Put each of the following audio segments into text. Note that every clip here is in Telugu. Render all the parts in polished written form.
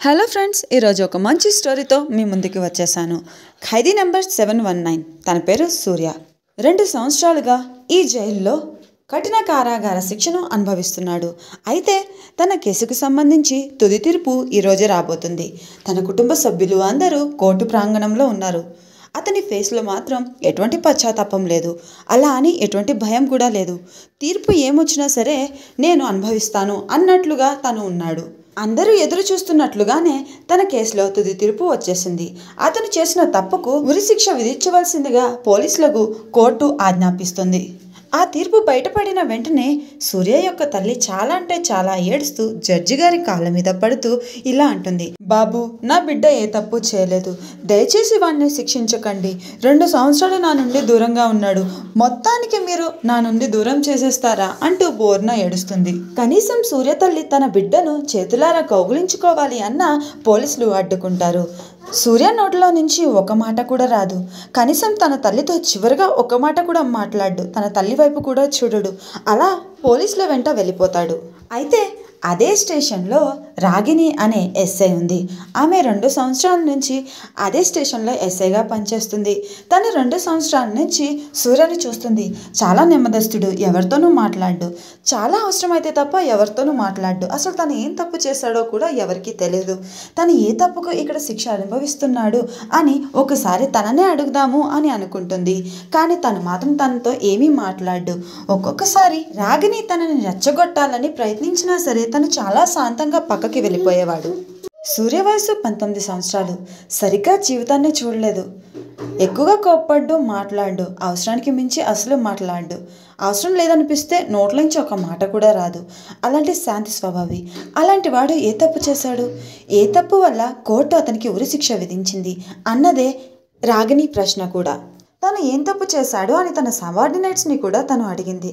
హలో ఫ్రెండ్స్, ఈరోజు ఒక మంచి స్టోరీతో మీ ముందుకు వచ్చేసాను. ఖైదీ నెంబర్ 719. తన పేరు సూర్య. 2 సంవత్సరాలుగా ఈ జైల్లో కఠిన కారాగార శిక్షను అనుభవిస్తున్నాడు. అయితే తన కేసుకు సంబంధించి తుది తీర్పు ఈరోజే రాబోతుంది. తన కుటుంబ సభ్యులు అందరూ కోర్టు ప్రాంగణంలో ఉన్నారు. అతని ఫేస్లో మాత్రం ఎటువంటి పశ్చాత్తాపం లేదు. అలా అని ఎటువంటి భయం కూడా లేదు. తీర్పు ఏమొచ్చినా సరే నేను అనుభవిస్తాను అన్నట్లుగా తను ఉన్నాడు. అందరూ ఎదురు చూస్తున్నట్లుగానే తన కేసులో తుది తీర్పు వచ్చేసింది. అతను చేసిన తప్పుకు ఉరిశిక్ష విధించవలసిందిగా పోలీసులకు కోర్టు ఆజ్ఞాపిస్తుంది. ఆ తీర్పు బయటపడిన వెంటనే సూర్య యొక్క తల్లి చాలా అంటే చాలా ఏడుస్తూ జడ్జి గారి కాళ్ళ మీద పడుతూ ఇలా అంటుంది, బాబు, నా బిడ్డ ఏ తప్పు చేయలేదు, దయచేసి వాడిని శిక్షించకండి. 2 సంవత్సరాలు నా నుండి దూరంగా ఉన్నాడు, మొత్తానికి మీరు నా నుండి దూరం చేసేస్తారా అంటూ బోర్న ఏడుస్తుంది. కనీసం సూర్య తల్లి తన బిడ్డను చేతులారా కౌగులించుకోవాలి అన్న పోలీసులు అడ్డుకుంటారు. సూర్య నోట్లో నుంచి ఒక మాట కూడా రాదు. కనీసం తన తల్లితో చివరిగా ఒక మాట కూడా మాట్లాడు. తన తల్లి వైపు కూడా చూడడు. అలా పోలీసుల వెంట వెళ్ళిపోతాడు. అయితే అదే స్టేషన్లో రాగిణి అనే ఎస్ఐ ఉంది. ఆమె 2 సంవత్సరాల నుంచి అదే స్టేషన్లో ఎస్ఐగా పనిచేస్తుంది. తను 2 సంవత్సరాల నుంచి సూర్యని చూస్తుంది. చాలా నెమ్మదస్తుడు, ఎవరితోనూ మాట్లాడు. చాలా అవసరమైతే తప్ప ఎవరితోనూ మాట్లాడు. అసలు తను ఏం తప్పు చేశాడో కూడా ఎవరికీ తెలియదు. తను ఏ తప్పుకు ఇక్కడ శిక్ష అనుభవిస్తున్నాడు అని ఒకసారి తననే అడుగుదాము అని అనుకుంటుంది. కానీ తను మాత్రం తనతో ఏమీ మాట్లాడు. ఒక్కొక్కసారి రాగిణి తనని రెచ్చగొట్టాలని ప్రయత్నించినా సరే తను చాలా శాంతంగా పక్కకి వెళ్ళిపోయేవాడు. సూర్య వయసు 19 సంవత్సరాలు. సరిగ్గా జీవితాన్ని చూడలేదు. ఎక్కువగా కోప్పడ్డు, మాట్లాడు. అవసరానికి మించి అసలు మాట్లాడు. అవసరం లేదనిపిస్తే నోట్లోంచి ఒక మాట కూడా రాదు. అలాంటి శాంతి స్వభావి. అలాంటి వాడు ఏ తప్పు చేశాడు? ఏ తప్పు వల్ల కోర్టు అతనికి ఉరిశిక్ష విధించింది అన్నదే రాగిణి ప్రశ్న కూడా. తను ఏం తప్పు చేశాడు అని తన సబార్డినేట్స్ని కూడా తను అడిగింది.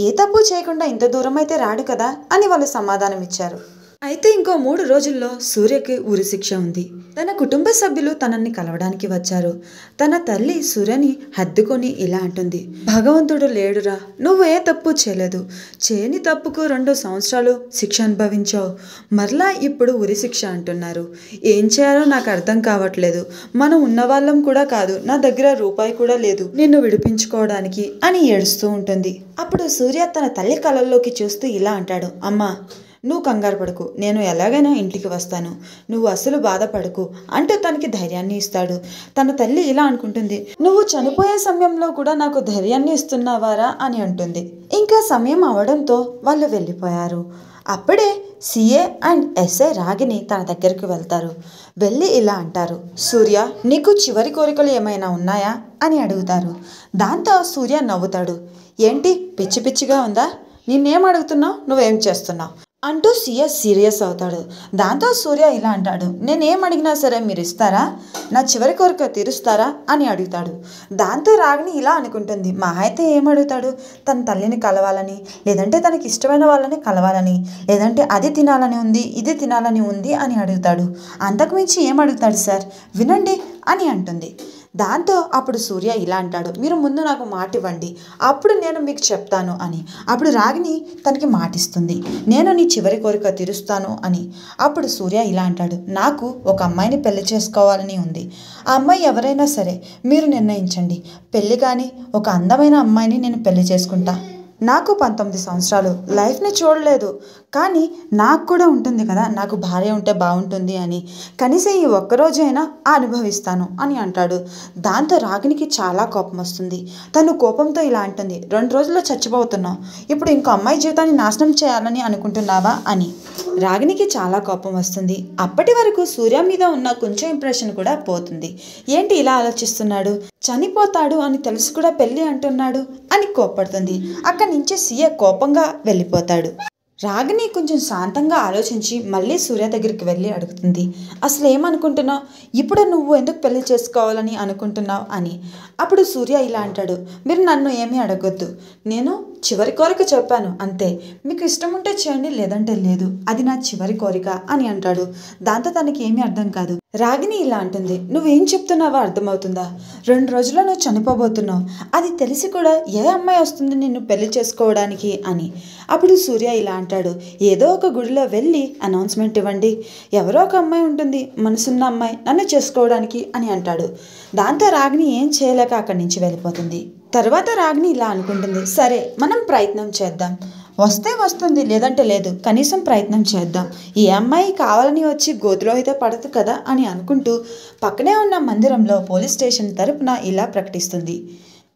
ఏ తప్పు చేయకుండా ఇంత దూరం అయితే రాడు కదా అని వాళ్ళు సమాధానం ఇచ్చారు. అయితే ఇంకో 3 రోజుల్లో సూర్యకి ఉరిశిక్ష ఉంది. తన కుటుంబ సభ్యులు తనని కలవడానికి వచ్చారు. తన తల్లి సూర్యని హత్తుకొని ఇలా అంటుంది, భగవంతుడు లేడురా, నువ్వు ఏ తప్పు చేయలేదు. చేయని తప్పుకు 2 సంవత్సరాలు శిక్ష అనుభవించావు. మరలా ఇప్పుడు ఉరిశిక్ష అంటున్నారు. ఏం చేయాలో నాకు అర్థం కావట్లేదు. మనం ఉన్నవాళ్ళం కూడా కాదు. నా దగ్గర రూపాయి కూడా లేదు నిన్ను విడిపించుకోవడానికి అని ఏడుస్తూ ఉంటుంది. అప్పుడు సూర్య తన తల్లి కళ్ళల్లోకి చూస్తూ ఇలా అంటాడు, అమ్మా, నువ్వు కంగారు పడకు, నేను ఎలాగైనా ఇంటికి వస్తాను, నువ్వు అసలు బాధపడకు అంటూ తనకి ధైర్యాన్ని ఇస్తాడు. తన తల్లి ఇలా అనుకుంటుంది, నువ్వు చనిపోయే సమయంలో కూడా నాకు ధైర్యాన్ని ఇస్తున్నావారా అని అంటుంది. ఇంకా సమయం అవడంతో వాళ్ళు వెళ్ళిపోయారు. అప్పుడే సిఏ అండ్ ఎస్ఐ రాగిని తన దగ్గరికి వెళ్తారు. వెళ్ళి ఇలా అంటారు, సూర్య, నీకు చివరి కోరికలు ఏమైనా ఉన్నాయా అని అడుగుతారు. దాంతో సూర్య నవ్వుతాడు. ఏంటి, పిచ్చి పిచ్చిగా ఉందా? నిన్నేం అడుగుతున్నావు, నువ్వేం చేస్తున్నావు అంటూ సీఏ సీరియస్ అవుతాడు. దాంతో సూర్య ఇలా అంటాడు, నేనేం అడిగినా సరే మీరు ఇస్తారా? నా చివరి కోరిక తీరుస్తారా అని అడుగుతాడు. దాంతో రాగిణి ఇలా అనుకుంటుంది, మా అయితే ఏం అడుగుతాడు? తన తల్లిని కలవాలని, లేదంటే తనకి ఇష్టమైన వాళ్ళని కలవాలని, లేదంటే అది తినాలని ఉంది, ఇది తినాలని ఉంది అని అడుగుతాడు. అంతకుమించి ఏం అడుగుతాడు సార్, వినండి అని అంటుంది. దాంతో అప్పుడు సూర్య ఇలా అంటాడు, మీరు ముందు నాకు మాట ఇవ్వండి, అప్పుడు నేను మీకు చెప్తాను అని. అప్పుడు రాగిణి తనకి మాటిస్తుంది, నేను నీ చివరి కోరిక తీరుస్తాను అని. అప్పుడు సూర్య ఇలా అంటాడు, నాకు ఒక అమ్మాయిని పెళ్లి చేసుకోవాలని ఉంది. ఆ అమ్మాయి ఎవరైనా సరే మీరు నిర్ణయించండి. పెళ్లి కానీ ఒక అందమైన అమ్మాయిని నేను పెళ్లి చేసుకుంటా. నాకు 19 సంవత్సరాలు, లైఫ్ని చూడలేదు, కానీ నాకు కూడా ఉంటుంది కదా, నాకు భార్య ఉంటే బాగుంటుంది అని. కనీసం ఈ ఒక్కరోజైనా అనుభవిస్తాను అని అంటాడు. దాంతో రాగిణికి చాలా కోపం వస్తుంది. తను కోపంతో ఇలా అంటుంది, 2 రోజుల్లో చచ్చిపోతున్నావు, ఇప్పుడు ఇంకో అమ్మాయి జీవితాన్ని నాశనం చేయాలని అనుకుంటున్నావా అని. రాగిణికి చాలా కోపం వస్తుంది. అప్పటి వరకు సూర్య మీద ఉన్న కొంచెం ఇంప్రెషన్ కూడా పోతుంది. ఏంటి ఇలా ఆలోచిస్తున్నాడు, చనిపోతాడు అని తెలిసి కూడా పెళ్ళి అంటున్నాడు అని కోప్పడుతుంది. అక్కడి నుంచి సీఏ కోపంగా వెళ్ళిపోతాడు. రాగిణి కొంచెం శాంతంగా ఆలోచించి మళ్ళీ సూర్య దగ్గరికి వెళ్ళి అడుగుతుంది, అసలు ఏమనుకుంటున్నావు, ఇప్పుడు నువ్వు ఎందుకు పెళ్లి చేసుకోవాలని అనుకుంటున్నావు అని. అప్పుడు సూర్య ఇలా అంటాడు, మీరు నన్ను ఏమీ అడగొద్దు, నేను చివరి కోరిక చెప్పాను అంతే, మీకు ఇష్టం ఉంటే చేయండి లేదంటే లేదు, అది నా చివరి కోరిక అని అంటాడు. దాంతో తనకి ఏమీ అర్థం కాదు. రాగిని ఇలా అంటుంది, నువ్వేం చెప్తున్నావో అర్థమవుతుందా? 2 రోజుల్లో నువ్వు చనిపోబోతున్నావు, అది తెలిసి కూడా ఏ అమ్మాయి వస్తుంది నిన్ను పెళ్లి చేసుకోవడానికి అని. అప్పుడు సూర్య ఇలా అంటాడు, ఏదో ఒక గుడిలో వెళ్ళి అనౌన్స్మెంట్ ఇవ్వండి, ఎవరో ఒక అమ్మాయి ఉంటుంది మనసున్న అమ్మాయి నన్ను చేసుకోవడానికి అని అంటాడు. దాంతో రాగిని ఏం చేయలేక అక్కడి నుంచి వెళ్ళిపోతుంది. తర్వాత రాగిని ఇలా అనుకుంటుంది, సరే మనం ప్రయత్నం చేద్దాం, వస్తే వస్తుంది లేదంటే లేదు, కనీసం ప్రయత్నం చేద్దాం, ఈ అమ్మాయి కావాలని వచ్చి గోతులో అయితే పడదు కదా అని అనుకుంటూ పక్కనే ఉన్న మందిరంలో పోలీస్ స్టేషన్ తరపున ఇలా ప్రకటిస్తుంది,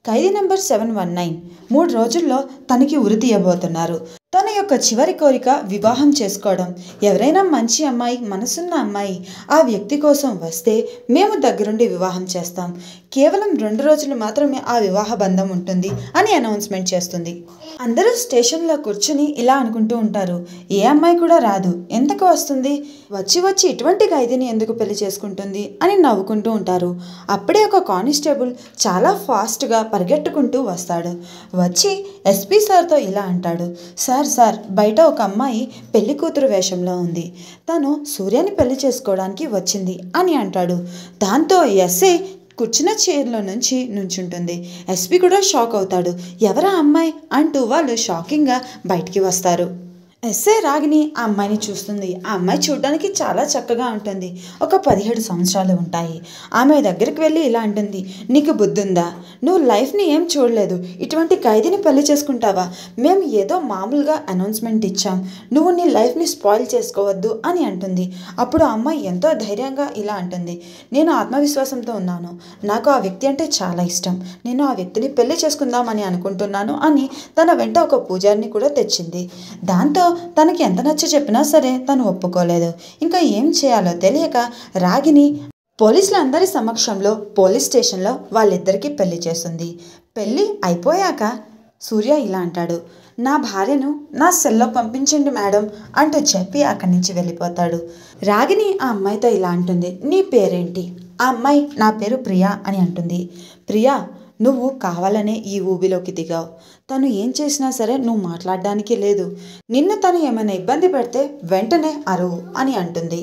ఖైదీ నెంబర్ 719 3 రోజుల్లో తనకి ఉరి తీయబోతున్నారు. తన యొక్క చివరి కోరిక వివాహం చేసుకోవడం. ఎవరైనా మంచి అమ్మాయి మనసున్న అమ్మాయి ఆ వ్యక్తి కోసం వస్తే మేము దగ్గరుండి వివాహం చేస్తాం, కేవలం 2 రోజులు మాత్రమే ఆ వివాహ బంధం ఉంటుంది అని అనౌన్స్మెంట్ చేస్తుంది. అందరూ స్టేషన్లో కూర్చుని ఇలా అనుకుంటూ ఉంటారు, ఏ అమ్మాయి కూడా రాదు, ఎంతకు వస్తుంది, వచ్చి ఇటువంటి ఖైదీని ఎందుకు పెళ్లి చేసుకుంటుంది అని నవ్వుకుంటూ ఉంటారు. అప్పుడే ఒక కానిస్టేబుల్ చాలా ఫాస్ట్గా పరిగెట్టుకుంటూ వస్తాడు. వచ్చి ఎస్పీ సార్తో ఇలా అంటాడు, సార్ బయట ఒక అమ్మాయి పెళ్లి కూతురు వేషంలో ఉంది, తను సూర్యని పెళ్లి చేసుకోవడానికి వచ్చింది అని అంటాడు. దాంతో ఎస్ఐ కూర్చున్న చైర్లో నుంచి నుంచుంటుంది. ఎస్పీ కూడా షాక్ అవుతాడు, ఎవరా అమ్మాయి అంటూ వాళ్ళు షాకింగ్గా బయటికి వస్తారు. ఎస్ఐ రాగిని ఆ అమ్మాయిని చూస్తుంది. ఆ అమ్మాయి చూడడానికి చాలా చక్కగా ఉంటుంది, ఒక 17 సంవత్సరాలు ఉంటాయి. ఆమె దగ్గరికి వెళ్ళి ఇలా అంటుంది, నీకు బుద్ధి ఉందా, నువ్వు లైఫ్ని ఏం చూడలేదు, ఇటువంటి ఖైదీని పెళ్లి చేసుకుంటావా, మేము ఏదో మామూలుగా అనౌన్స్మెంట్ ఇచ్చాం, నువ్వు నీ లైఫ్ని స్పాయిల్ చేసుకోవద్దు అని అంటుంది. అప్పుడు ఆ అమ్మాయి ఎంతో ధైర్యంగా ఇలా అంటుంది, నేను ఆత్మవిశ్వాసంతో ఉన్నాను, నాకు ఆ వ్యక్తి అంటే చాలా ఇష్టం, నేను ఆ వ్యక్తిని పెళ్లి చేసుకుందామని అనుకుంటున్నాను అని తన వెంట ఒక పూజారిని కూడా తెచ్చింది. దాంతో తనకి ఎంత నచ్చ చెప్పినా సరే తను ఒప్పుకోలేదు. ఇంకా ఏం చేయాలో తెలియక రాగిని పోలీసులందరి సమక్షంలో పోలీస్ స్టేషన్లో వాళ్ళిద్దరికీ పెళ్లి చేస్తుంది. పెళ్ళి అయిపోయాక సూర్య ఇలా అంటాడు, నా భార్యను నా సెల్లో పంపించండి మేడం అంటూ చెప్పి అక్కడి నుంచి వెళ్ళిపోతాడు. రాగిని ఆ అమ్మాయితో ఇలా అంటుంది, నీ పేరేంటి? ఆ అమ్మాయి నా పేరు ప్రియా అని అంటుంది. ప్రియా, నువ్వు కావాలనే ఈ ఊబిలోకి దిగావు, తను ఏం చేసినా సరే నువ్వు మాట్లాడడానికి లేదు, నిన్ను తను ఏమైనా ఇబ్బంది పెడితే వెంటనే అరువు అని అంటుంది.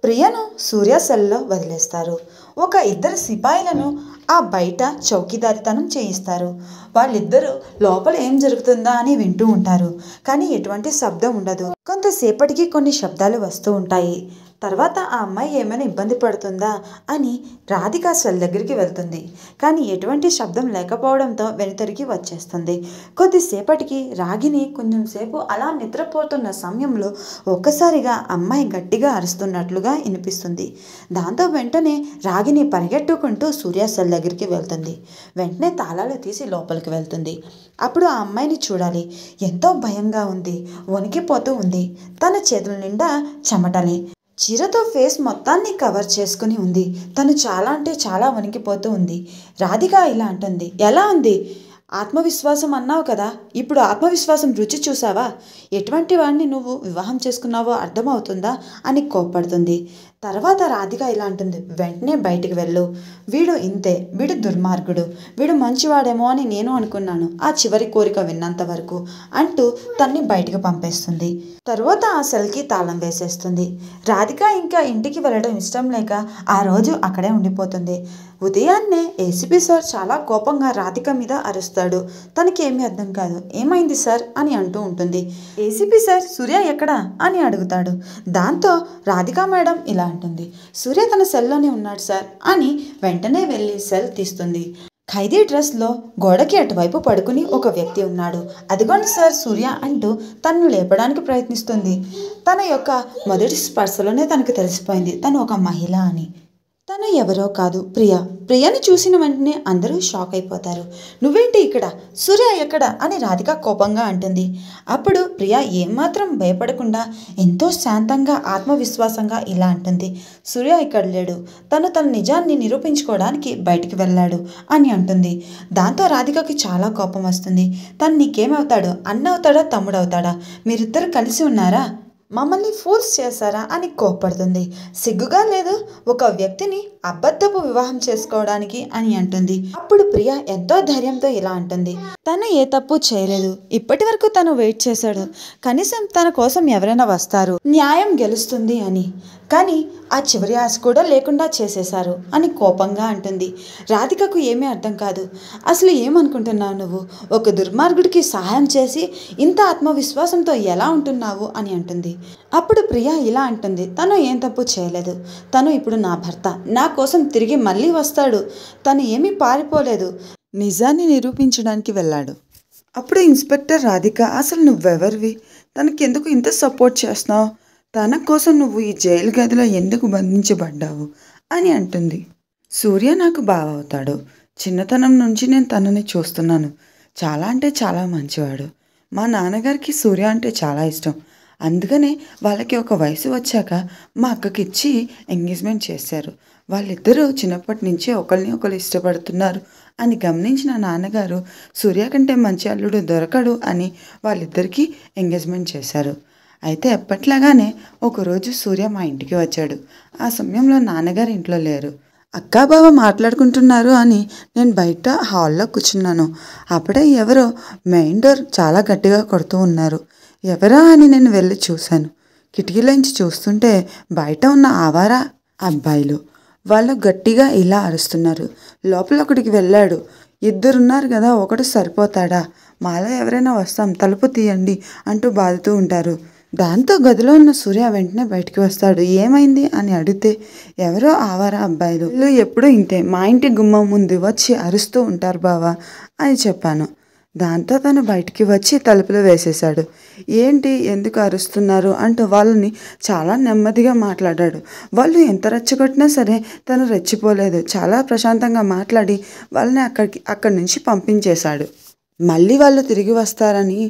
ప్రియను సూర్య సెల్లో వదిలేస్తారు. ఒక 2 సిపాయిలను ఆ బయట చౌకీదారితనం చేయిస్తారు. వాళ్ళిద్దరూ లోపల ఏం జరుగుతుందా అని వింటూ ఉంటారు, కానీ ఎటువంటి శబ్దం ఉండదు. కొంతసేపటికి కొన్ని శబ్దాలు వస్తూ ఉంటాయి. తర్వాత ఆ అమ్మాయి ఏమైనా ఇబ్బంది పడుతుందా అని రాధిక సెల్ దగ్గరికి వెళ్తుంది, కానీ ఎటువంటి శబ్దం లేకపోవడంతో వెనుతిరిగి వచ్చేస్తుంది. కొద్దిసేపటికి రాగిని కొంచెం సేపు అలా నిద్రపోతున్న సమయంలో ఒక్కసారిగా అమ్మాయి గట్టిగా అరుస్తున్నట్లుగా వినిపిస్తుంది. దాంతో వెంటనే రాగిని పరిగెట్టుకుంటూ సూర్య సెల్ దగ్గరికి వెళ్తుంది. వెంటనే తాళాలు తీసి లోపలికి వెళ్తుంది. అప్పుడు ఆ అమ్మాయిని చూడాలి, ఎంతో భయంగా ఉంది, వణికిపోతూ ఉంది, తన చేతుల నిండా చెమటలే, చీరతో ఫేస్ మొత్తాన్ని కవర్ చేసుకుని ఉంది. తను చాలా అంటే చాలా వణికిపోతూ ఉంది. రాధిక ఇలా అంటుంది, ఎలా ఉంది, ఆత్మవిశ్వాసం అన్నావు కదా, ఇప్పుడు ఆత్మవిశ్వాసం రుచి చూసావా, ఎటువంటి వాడిని నువ్వు వివాహం చేసుకున్నావో అర్థమవుతుందా అని కోప్పడుతుంది. తర్వాత రాధిక ఇలా అంటుంది, వెంటనే బయటికి వెళ్ళు, వీడు ఇంతే, వీడు దుర్మార్గుడు, వీడు మంచివాడేమో అని నేను అనుకున్నాను ఆ చివరి కోరిక విన్నంత వరకు అంటూ తన్ని బయటికి పంపేస్తుంది. తర్వాత ఆ సెల్కి తాళం వేసేస్తుంది. రాధిక ఇంకా ఇంటికి వెళ్ళడం ఇష్టం లేక ఆ రోజు అక్కడే ఉండిపోతుంది. ఉదయాన్నే ఏసీపీ సార్ చాలా కోపంగా రాధిక మీద అరుస్తాడు. తనకి ఏమీ అర్థం కాదు, ఏమైంది సార్ అని అంటూ ఉంటుంది. ఏసీపీ సార్, సూర్య ఎక్కడా అని అడుగుతాడు. దాంతో రాధిక మేడం ఇలా అంటుంది, సూర్య తన సెల్లోనే ఉన్నాడు సార్ అని వెంటనే వెళ్ళి సెల్ తీస్తుంది. ఖైదీ డ్రెస్లో గోడకి అటువైపు పడుకుని ఒక వ్యక్తి ఉన్నాడు. అదిగోండి సార్ సూర్య అంటూ తనను లేపడానికి ప్రయత్నిస్తుంది. తన యొక్క మొదటి స్పర్శలోనే తనకు తెలిసిపోయింది తను ఒక మహిళ అని. తను ఎవరో కాదు, ప్రియని చూసిన వెంటనే అందరూ షాక్ అయిపోతారు. నువ్వేంటి ఇక్కడ, సూర్య ఎక్కడ అని రాధిక కోపంగా అంటుంది. అప్పుడు ప్రియ ఏమాత్రం భయపడకుండా ఎంతో శాంతంగా ఆత్మవిశ్వాసంగా ఇలా అంటుంది, సూర్య ఇక్కడ లేడు, తను తన నిజాన్ని నిరూపించుకోవడానికి బయటికి వెళ్ళాడు అని అంటుంది. దాంతో రాధికకి చాలా కోపం వస్తుంది. తను నీకేమవుతాడు, అన్న అవుతాడా తమ్ముడు అవుతాడా, మీరిద్దరు కలిసి ఉన్నారా, మమ్మల్ని ఫూల్స్ చేశారా అని కోప్పడుతుంది. సిగ్గుగా లేదు ఒక వ్యక్తిని అబద్ధపు వివాహం చేసుకోవడానికి అని అంటుంది. అప్పుడు ప్రియ ఎంతో ధైర్యంతో ఇలా అంటుంది, తను ఏ తప్పు చేయలేదు, ఇప్పటి వరకు తను వెయిట్ చేశాడు, కనీసం తన కోసం ఎవరైనా వస్తారు, న్యాయం గెలుస్తుంది అని. కానీ ఆ చివరి ఆశ కూడా లేకుండా చేసేశారు అని కోపంగా అంటుంది. రాధికకు ఏమీ అర్థం కాదు. అసలు ఏమనుకుంటున్నావు నువ్వు? ఒక దుర్మార్గుడికి సహాయం చేసి ఇంత ఆత్మవిశ్వాసంతో ఎలా ఉంటున్నావు అని అంటుంది. అప్పుడు ప్రియ ఇలా అంటుంది, తను ఏం తప్పు చేయలేదు, తను ఇప్పుడు నా భర్త, నా కోసం తిరిగి మళ్ళీ వస్తాడు, తను ఏమీ పారిపోలేదు, నిజాన్ని నిరూపించడానికి వెళ్ళాడు. అప్పుడు ఇన్స్పెక్టర్ రాధిక, అసలు నువ్వెవరివి, తనకెందుకు ఇంత సపోర్ట్ చేస్తున్నావు, తన కోసం నువ్వు ఈ జైలు గదిలో ఎందుకు బంధించబడ్డావు అని అంటుంది. సూర్య నాకు బావ అవుతాడు, చిన్నతనం నుంచి నేను తనని చూస్తున్నాను, చాలా అంటే చాలా మంచివాడు. మా నాన్నగారికి సూర్య అంటే చాలా ఇష్టం, అందుకనే వాళ్ళకి ఒక వయసు వచ్చాక మా అక్కకి ఇచ్చి ఎంగేజ్మెంట్ చేశారు. వాళ్ళిద్దరూ చిన్నప్పటి నుంచే ఒకరిని ఒకరు ఇష్టపడుతున్నారు అని గమనించిన నాన్నగారు సూర్య కంటే మంచి అల్లుడు దొరకడు అని వాళ్ళిద్దరికీ ఎంగేజ్మెంట్ చేశారు. అయితే ఎప్పట్లాగానే ఒకరోజు సూర్య మా ఇంటికి వచ్చాడు. ఆ సమయంలో నాన్నగారు ఇంట్లో లేరు. అక్కా బావ మాట్లాడుకుంటున్నారు అని నేను బయట హాల్లో కూర్చున్నాను. అప్పుడే ఎవరో మెయిన్ డోర్ చాలా గట్టిగా కొడుతూ ఉన్నారు. ఎవరా అని నేను వెళ్ళి చూశాను. కిటికీలోంచి చూస్తుంటే బయట ఉన్న ఆవారా అబ్బాయిలు, వాళ్ళు గట్టిగా ఇలా అరుస్తున్నారు. లోపల ఒకడికి వెళ్ళాడు. ఇద్దరున్నారు కదా, ఒకడు సరిపోతాడా, మాలో ఎవరైనా వస్తాం, తలుపు తీయండి అంటూ బాదుతూ ఉంటారు. దాంతో గదిలో ఉన్న సూర్య వెంటనే బయటికి వస్తాడు. ఏమైంది అని అడిగితే ఎవరో ఆవారా అబ్బాయిలు, వీళ్ళు ఎప్పుడూ ఇంతే, మా ఇంటి గుమ్మం ముందు వచ్చి అరుస్తూ ఉంటారు బావా అని చెప్పాను. దాంతో తను బయటికి వచ్చి తలుపులు వేసేశాడు. ఏంటి, ఎందుకు అరుస్తున్నారు అంటూ వాళ్ళని చాలా నెమ్మదిగా మాట్లాడాడు. వాళ్ళు ఎంత రెచ్చగొట్టినా సరే తను రెచ్చిపోలేదు. చాలా ప్రశాంతంగా మాట్లాడి వాళ్ళని అక్కడి నుంచి పంపించేశాడు. మళ్ళీ వాళ్ళు తిరిగి వస్తారని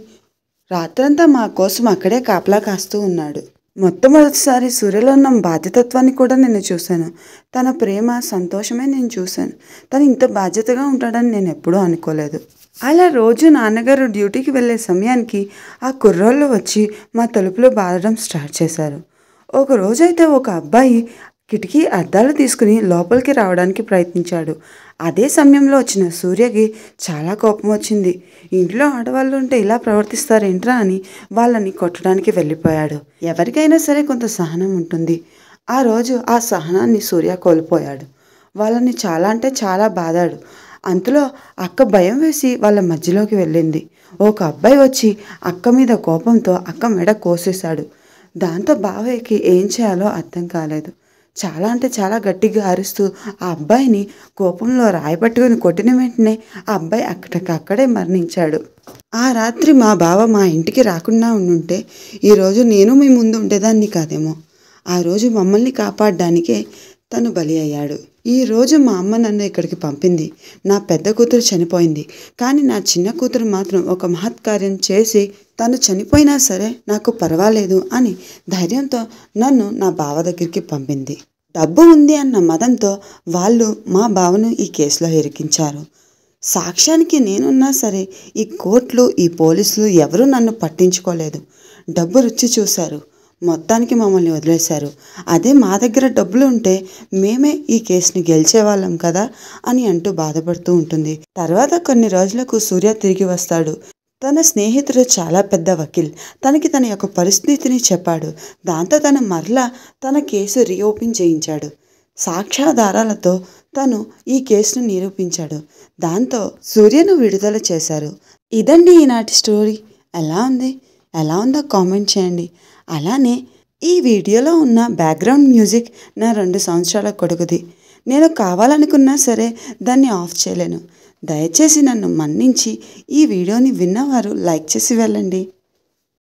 రాత్రంతా మా కోసం అక్కడే కాపలా కాస్తూ ఉన్నాడు. మొట్టమొదటిసారి సూర్యలో ఉన్న బాధ్యతత్వాన్ని కూడా నేను చూశాను. తన ప్రేమ, సంతోషమే నేను చూశాను. తను ఇంత బాధ్యతగా ఉంటాడని నేను ఎప్పుడూ అనుకోలేదు. అలా రోజు నాన్నగారు డ్యూటీకి వెళ్ళే సమయానికి ఆ కుర్రోళ్ళు వచ్చి మా తలుపులో బాదడం స్టార్ట్ చేశారు. ఒక రోజైతే ఒక అబ్బాయి కిటికీ అద్దాలు తీసుకుని లోపలికి రావడానికి ప్రయత్నించాడు. అదే సమయంలో వచ్చిన సూర్యకి చాలా కోపం వచ్చింది. ఇంట్లో ఆడవాళ్ళు ఉంటే ఇలా ప్రవర్తిస్తారేంట్రా అని వాళ్ళని కొట్టడానికి వెళ్ళిపోయాడు. ఎవరికైనా సరే కొంత సహనం ఉంటుంది. ఆ రోజు ఆ సహనాన్ని సూర్య కోల్పోయాడు. వాళ్ళని చాలా అంటే చాలా బాధాడు. అంతలో అక్క భయం వేసి వాళ్ళ మధ్యలోకి వెళ్ళింది. ఒక అబ్బాయి వచ్చి అక్క మీద కోపంతో అక్క మెడ కోసేశాడు. దాంతో బావయ్యకి ఏం చేయాలో అర్థం కాలేదు. చాలా అంటే చాలా గట్టిగా అరుస్తూ ఆ అబ్బాయిని కోపంలో రాయపట్టుకుని కొట్టిన వెంటనే ఆ అబ్బాయి అక్కడే మరణించాడు. ఆ రాత్రి మా బావ మా ఇంటికి రాకుండా ఉండుంటే ఈరోజు నేను మీ ముందు ఉండేదాన్ని కాదేమో. ఆ రోజు మమ్మల్ని కాపాడడానికే తను బలి అయ్యాడు. ఈరోజు మా అమ్మ నన్ను ఇక్కడికి పంపింది. నా పెద్ద కూతురు చనిపోయింది, కానీ నా చిన్న కూతురు మాత్రం ఒక మహత్కార్యం చేసి తను చనిపోయినా సరే నాకు పర్వాలేదు అని ధైర్యంతో నన్ను నా బావ దగ్గరికి పంపింది. డబ్బు ఉంది అన్న మదంతో వాళ్ళు మా బావను ఈ కేసులో ఇరికించారు. సాక్ష్యానికి నేనున్నా సరే ఈ కోర్టులు, ఈ పోలీసులు ఎవరూ నన్ను పట్టించుకోలేదు. డబ్బు రుచి చూశారు, మొత్తానికి మమ్మల్ని వదిలేశారు. అదే మా దగ్గర డబ్బులు ఉంటే మేమే ఈ కేసుని గెలిచేవాళ్ళం కదా అని అంటూ బాధపడుతూ ఉంటుంది. తర్వాత కొన్ని రోజులకు సూర్య తిరిగి వస్తాడు. తన స్నేహితుడు చాలా పెద్ద వకీల్ తనకి తన యొక్క పరిస్థితిని చెప్పాడు. దాంతో తను మరలా తన కేసు రీఓపెన్ చేయించాడు. సాక్ష్యాధారాలతో తను ఈ కేసును నిరూపించాడు. దాంతో సూర్యను విడుదల చేశారు. ఇదండి ఈనాటి స్టోరీ. ఎలా ఉందో కామెంట్ చేయండి. అలానే ఈ వీడియోలో ఉన్న బ్యాక్గ్రౌండ్ మ్యూజిక్ నా 2 సంవత్సరాల కొడుకుది. నేను కావాలనుకున్నా సరే దాన్ని ఆఫ్ చేయలేను. దయచేసి నన్ను మన్నించి ఈ వీడియోని విన్నవారు లైక్ చేసి వెళ్ళండి.